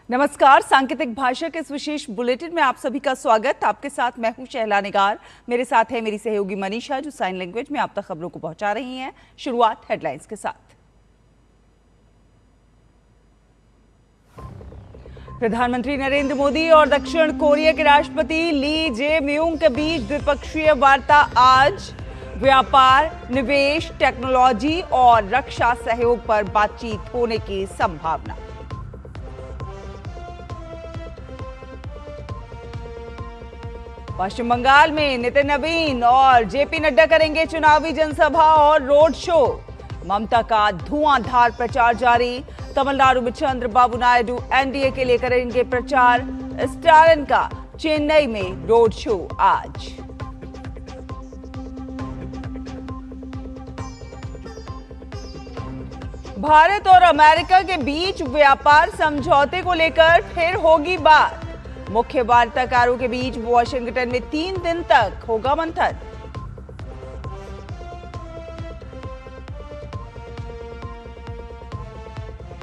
नमस्कार, सांकेतिक भाषा के इस विशेष बुलेटिन में आप सभी का स्वागत। आपके साथ मैं हूं शहला निगार। मेरे साथ है मेरी सहयोगी मनीषा, जो साइन लैंग्वेज में आप तक खबरों को पहुंचा रही हैं। शुरुआत हेडलाइंस के साथ। प्रधानमंत्री नरेंद्र मोदी और दक्षिण कोरिया के राष्ट्रपति ली जे म्यूंग के बीच द्विपक्षीय वार्ता आज। व्यापार, निवेश, टेक्नोलॉजी और रक्षा सहयोग पर बातचीत होने की संभावना। पश्चिम बंगाल में नितिन नवीन और जेपी नड्डा करेंगे चुनावी जनसभा और रोड शो। ममता का धुआंधार प्रचार जारी। तमिलनाडु में चंद्रबाबू नायडू एनडीए के लिए करेंगे प्रचार। स्टालिन का चेन्नई में रोड शो आज। भारत और अमेरिका के बीच व्यापार समझौते को लेकर फिर होगी बात। मुख्य वार्ताकारों के बीच वॉशिंगटन में 3 दिन तक होगा मंथन।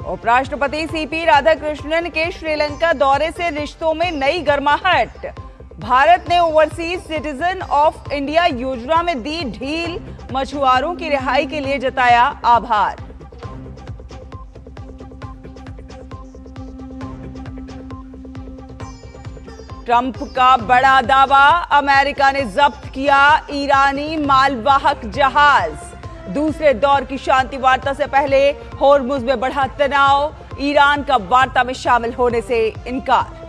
उपराष्ट्रपति सीपी राधाकृष्णन के श्रीलंका दौरे से रिश्तों में नई गर्माहट। भारत ने ओवरसीज सिटीजन ऑफ इंडिया योजना में दी ढील। मछुआरों की रिहाई के लिए जताया आभार। ट्रंप का बड़ा दावा, अमेरिका ने जब्त किया ईरानी मालवाहक जहाज। दूसरे दौर की शांति वार्ता से पहले होर्मुज में बढ़ा तनाव। ईरान का वार्ता में शामिल होने से इनकार।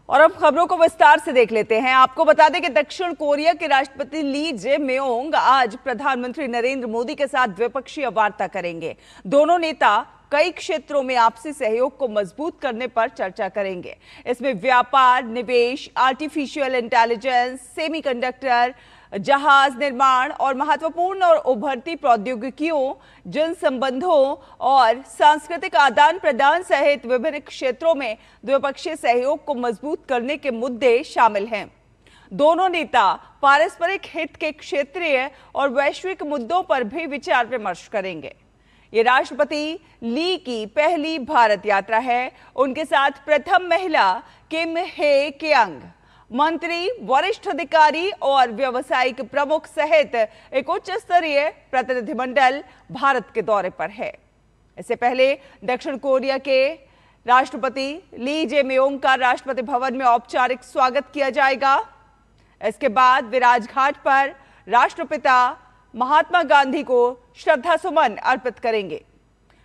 और अब खबरों को विस्तार से देख लेते हैं। आपको बता दें कि दक्षिण कोरिया के राष्ट्रपति ली जे म्योंग आज प्रधानमंत्री नरेंद्र मोदी के साथ द्विपक्षीय वार्ता करेंगे। दोनों नेता कई क्षेत्रों में आपसी सहयोग को मजबूत करने पर चर्चा करेंगे। इसमें व्यापार, निवेश, आर्टिफिशियल इंटेलिजेंस, सेमीकंडक्टर, जहाज निर्माण और महत्वपूर्ण और उभरती प्रौद्योगिकियों, जन संबंधों और सांस्कृतिक आदान प्रदान सहित विभिन्न क्षेत्रों में द्विपक्षीय सहयोग को मजबूत करने के मुद्दे शामिल हैं। दोनों नेता पारस्परिक हित के क्षेत्रीय और वैश्विक मुद्दों पर भी विचार विमर्श करेंगे। ये राष्ट्रपति ली की पहली भारत यात्रा है। उनके साथ प्रथम महिला किम हे कियांग, मंत्री, वरिष्ठ अधिकारी और व्यावसायिक प्रमुख सहित एक उच्च स्तरीय प्रतिनिधिमंडल भारत के दौरे पर है। इससे पहले दक्षिण कोरिया के राष्ट्रपति ली जे म्योंग का राष्ट्रपति भवन में औपचारिक स्वागत किया जाएगा। इसके बाद वे राजघाट पर राष्ट्रपिता महात्मा गांधी को श्रद्धा सुमन अर्पित करेंगे।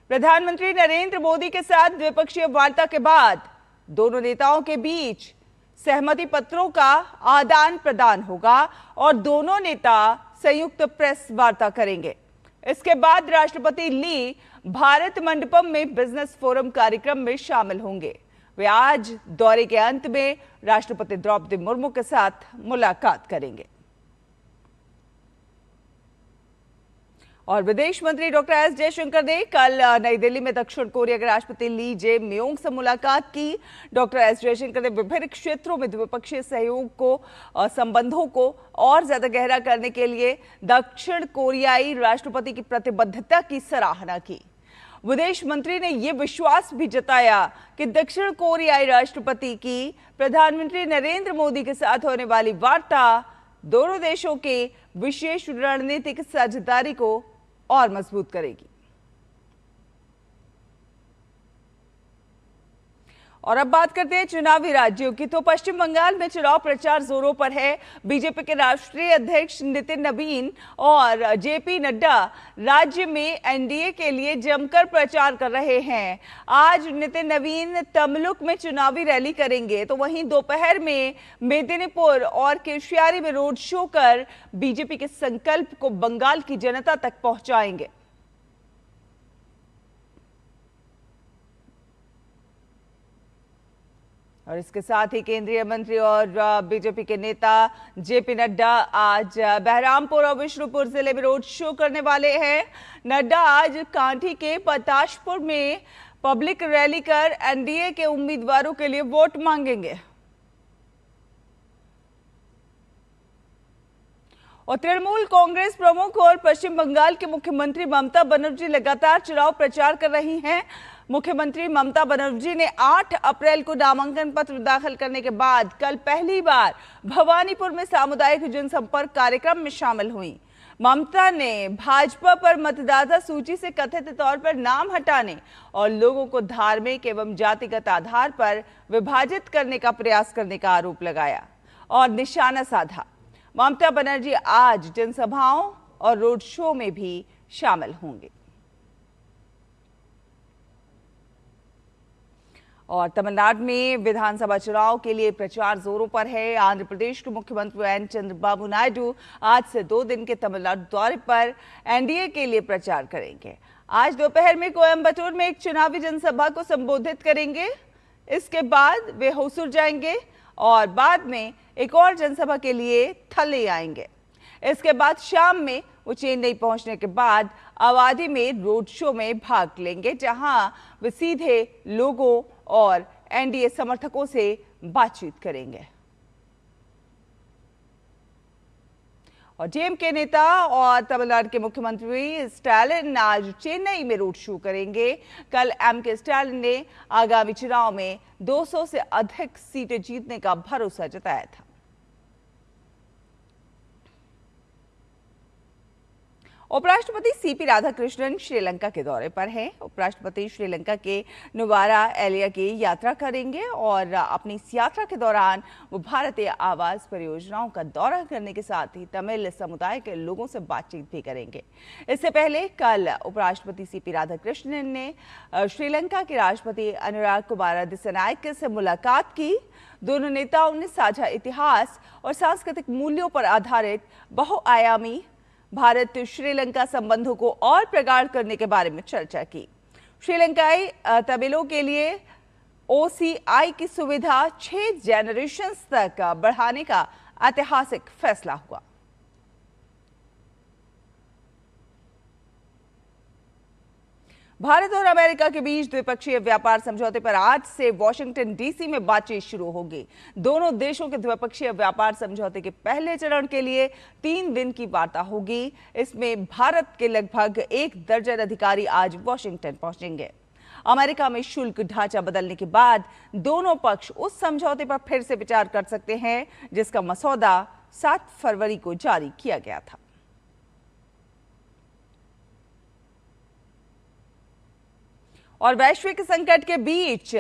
प्रधानमंत्री नरेंद्र मोदी के साथ द्विपक्षीय वार्ता के बाद दोनों नेताओं के बीच सहमति पत्रों का आदान प्रदान होगा और दोनों नेता संयुक्त प्रेस वार्ता करेंगे। इसके बाद राष्ट्रपति ली भारत मंडपम में बिजनेस फोरम कार्यक्रम में शामिल होंगे। वे आज दौरे के अंत में राष्ट्रपति द्रौपदी मुर्मू के साथ मुलाकात करेंगे। और विदेश मंत्री डॉक्टर एस जयशंकर ने कल नई दिल्ली में दक्षिण कोरिया के राष्ट्रपति ली जे म्योंग से मुलाकात की। डॉक्टर एस जयशंकर ने विभिन्न क्षेत्रों में द्विपक्षीय सहयोग को संबंधों को और ज्यादा गहरा करने के लिए दक्षिण कोरियाई राष्ट्रपति की प्रतिबद्धता की सराहना की। विदेश मंत्री ने यह विश्वास भी जताया कि दक्षिण कोरियाई राष्ट्रपति की प्रधानमंत्री नरेंद्र मोदी के साथ होने वाली वार्ता दोनों देशों के विशेष रणनीतिक साझेदारी को और मजबूत करेगी। और अब बात करते हैं चुनावी राज्यों की। तो पश्चिम बंगाल में चुनाव प्रचार जोरों पर है। बीजेपी के राष्ट्रीय अध्यक्ष नितिन नवीन और जेपी नड्डा राज्य में एनडीए के लिए जमकर प्रचार कर रहे हैं। आज नितिन नवीन तमलुक में चुनावी रैली करेंगे, तो वहीं दोपहर में मेदिनीपुर और केशियारी में रोड शो कर बीजेपी के संकल्प को बंगाल की जनता तक पहुंचाएंगे। और इसके साथ ही केंद्रीय मंत्री और बीजेपी के नेता जेपी नड्डा आज बहरामपुर और विष्णुपुर जिले में रोड शो करने वाले हैं। नड्डा आज कांठी के पताशपुर में पब्लिक रैली कर एनडीए के उम्मीदवारों के लिए वोट मांगेंगे। और तृणमूल कांग्रेस प्रमुख और पश्चिम बंगाल के मुख्यमंत्री ममता बनर्जी लगातार चुनाव प्रचार कर रही हैं। मुख्यमंत्री ममता बनर्जी ने 8 अप्रैल को नामांकन पत्र दाखिल करने के बाद कल पहली बार भवानीपुर में सामुदायिक जनसंपर्क कार्यक्रम में शामिल हुई। ममता ने भाजपा पर मतदाता सूची से कथित तौर पर नाम हटाने और लोगों को धार्मिक एवं जातिगत आधार पर विभाजित करने का प्रयास करने का आरोप लगाया और निशाना साधा। ममता बनर्जी आज जनसभाओं और रोड शो में भी शामिल होंगे। और तमिलनाडु में विधानसभा चुनाव के लिए प्रचार जोरों पर है। आंध्र प्रदेश के मुख्यमंत्री एन चंद्रबाबू नायडू आज से 2 दिन के तमिलनाडु दौरे पर एनडीए के लिए प्रचार करेंगे। आज दोपहर में कोयम्बटूर में एक चुनावी जनसभा को संबोधित करेंगे। इसके बाद वे होसुर जाएंगे और बाद में एक और जनसभा के लिए थल्ले आएंगे। इसके बाद शाम में वो चेन्नई पहुंचने के बाद अवाधी में रोड शो में भाग लेंगे, जहां वे सीधे लोगों और एनडीए समर्थकों से बातचीत करेंगे। और डीएमके नेता और तमिलनाडु के मुख्यमंत्री स्टालिन आज चेन्नई में रोड शो करेंगे। कल एमके स्टालिन ने आगामी चुनाव में 200 से अधिक सीटें जीतने का भरोसा जताया था। उपराष्ट्रपति सीपी राधाकृष्णन श्रीलंका के दौरे पर हैं। उपराष्ट्रपति श्रीलंका के नुवारा एलिया की यात्रा करेंगे और अपनी इस यात्रा के दौरान वो भारतीय आवास परियोजनाओं का दौरा करने के साथ ही तमिल समुदाय के लोगों से बातचीत भी करेंगे। इससे पहले कल उपराष्ट्रपति सीपी राधाकृष्णन ने श्रीलंका के राष्ट्रपति अनुराग कुमार दिसानायके से मुलाकात की। दोनों नेताओं ने साझा इतिहास और सांस्कृतिक मूल्यों पर आधारित बहुआयामी भारत श्रीलंका संबंधों को और प्रगाढ़ करने के बारे में चर्चा की। श्रीलंकाई तमिलों के लिए ओसीआई की सुविधा 6 जनरेशंस तक बढ़ाने का ऐतिहासिक फैसला हुआ। भारत और अमेरिका के बीच द्विपक्षीय व्यापार समझौते पर आज से वॉशिंगटन डीसी में बातचीत शुरू होगी। दोनों देशों के द्विपक्षीय व्यापार समझौते के पहले चरण के लिए 3 दिन की वार्ता होगी। इसमें भारत के लगभग 1 दर्जन अधिकारी आज वॉशिंगटन पहुंचेंगे। अमेरिका में शुल्क ढांचा बदलने के बाद दोनों पक्ष उस समझौते पर फिर से विचार कर सकते हैं, जिसका मसौदा 7 फरवरी को जारी किया गया था। और वैश्विक संकट के बीच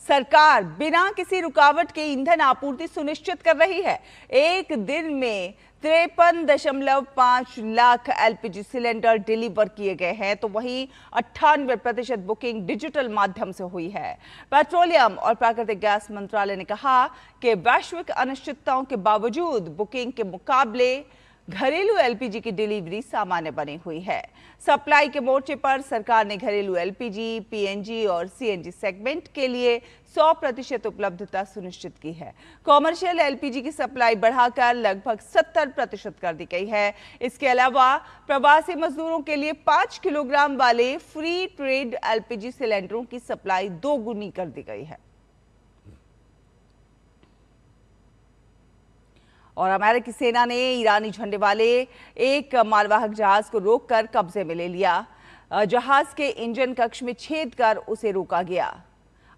सरकार बिना किसी रुकावट के ईंधन आपूर्ति सुनिश्चित कर रही है। एक दिन में 53.5 लाख एलपीजी सिलेंडर डिलीवर किए गए हैं, तो वहीं 98% बुकिंग डिजिटल माध्यम से हुई है। पेट्रोलियम और प्राकृतिक गैस मंत्रालय ने कहा कि वैश्विक अनिश्चितताओं के बावजूद बुकिंग के मुकाबले घरेलू एलपीजी की डिलीवरी सामान्य बनी हुई है। सप्लाई के मोर्चे पर सरकार ने घरेलू एलपीजी, पीएनजी और सीएनजी सेगमेंट के लिए 100% उपलब्धता सुनिश्चित की है। कॉमर्शियल एलपीजी की सप्लाई बढ़ाकर लगभग 70% कर दी गई है। इसके अलावा प्रवासी मजदूरों के लिए 5 किलोग्राम वाले फ्री ट्रेड एलपीजी सिलेंडरों की सप्लाई 2 गुनी कर दी गई है। और अमेरिकी सेना ने ईरानी झंडे वाले एक मालवाहक जहाज को रोककर कब्जे में ले लिया। जहाज के इंजन कक्ष में छेद कर उसे रोका गया।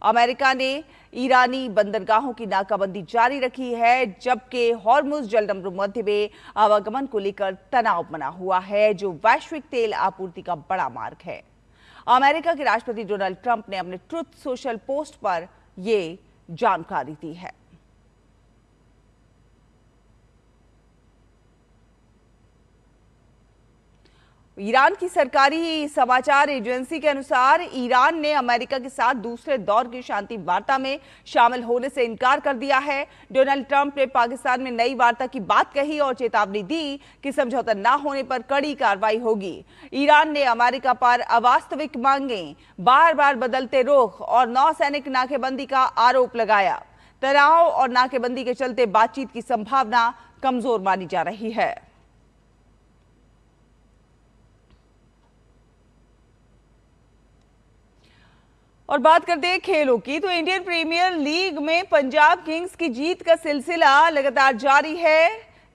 अमेरिका ने ईरानी बंदरगाहों की नाकाबंदी जारी रखी है, जबकि हॉर्मुज जलसंधि मध्य में आवागमन को लेकर तनाव बना हुआ है, जो वैश्विक तेल आपूर्ति का बड़ा मार्ग है। अमेरिका के राष्ट्रपति डोनाल्ड ट्रंप ने अपने ट्रुथ सोशल पोस्ट पर यह जानकारी दी है। ईरान की सरकारी समाचार एजेंसी के अनुसार ईरान ने अमेरिका के साथ दूसरे दौर की शांति वार्ता में शामिल होने से इनकार कर दिया है। डोनाल्ड ट्रंप ने पाकिस्तान में नई वार्ता की बात कही और चेतावनी दी कि समझौता न होने पर कड़ी कार्रवाई होगी। ईरान ने अमेरिका पर अवास्तविक मांगें, बार बार बदलते रुख और नौसैनिक नाकेबंदी का आरोप लगाया। तनाव और नाकेबंदी के चलते बातचीत की संभावना कमजोर मानी जा रही है। और बात करते हैं खेलों की, तो इंडियन प्रीमियर लीग में पंजाब किंग्स की जीत का सिलसिला लगातार जारी है।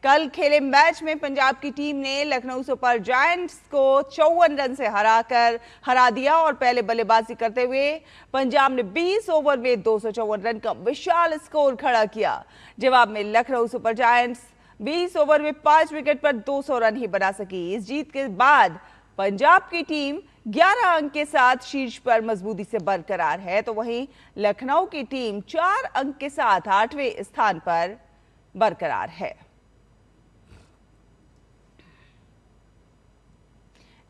कल खेले मैच में पंजाब की टीम ने लखनऊ सुपर जायंट्स को 54 रन से हरा दिया और पहले बल्लेबाजी करते हुए पंजाब ने 20 ओवर में 254 रन का विशाल स्कोर खड़ा किया। जवाब में लखनऊ सुपर जायंट्स 20 ओवर में 5 विकेट पर 200 रन ही बना सकी। इस जीत के बाद पंजाब की टीम 11 अंक के साथ शीर्ष पर मजबूती से बरकरार है, तो वहीं लखनऊ की टीम 4 अंक के साथ 8वें स्थान पर बरकरार है।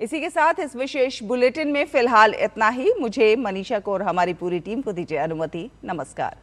इसी के साथ इस विशेष बुलेटिन में फिलहाल इतना ही। मुझे, मनीषा को और हमारी पूरी टीम को दीजिए अनुमति। नमस्कार।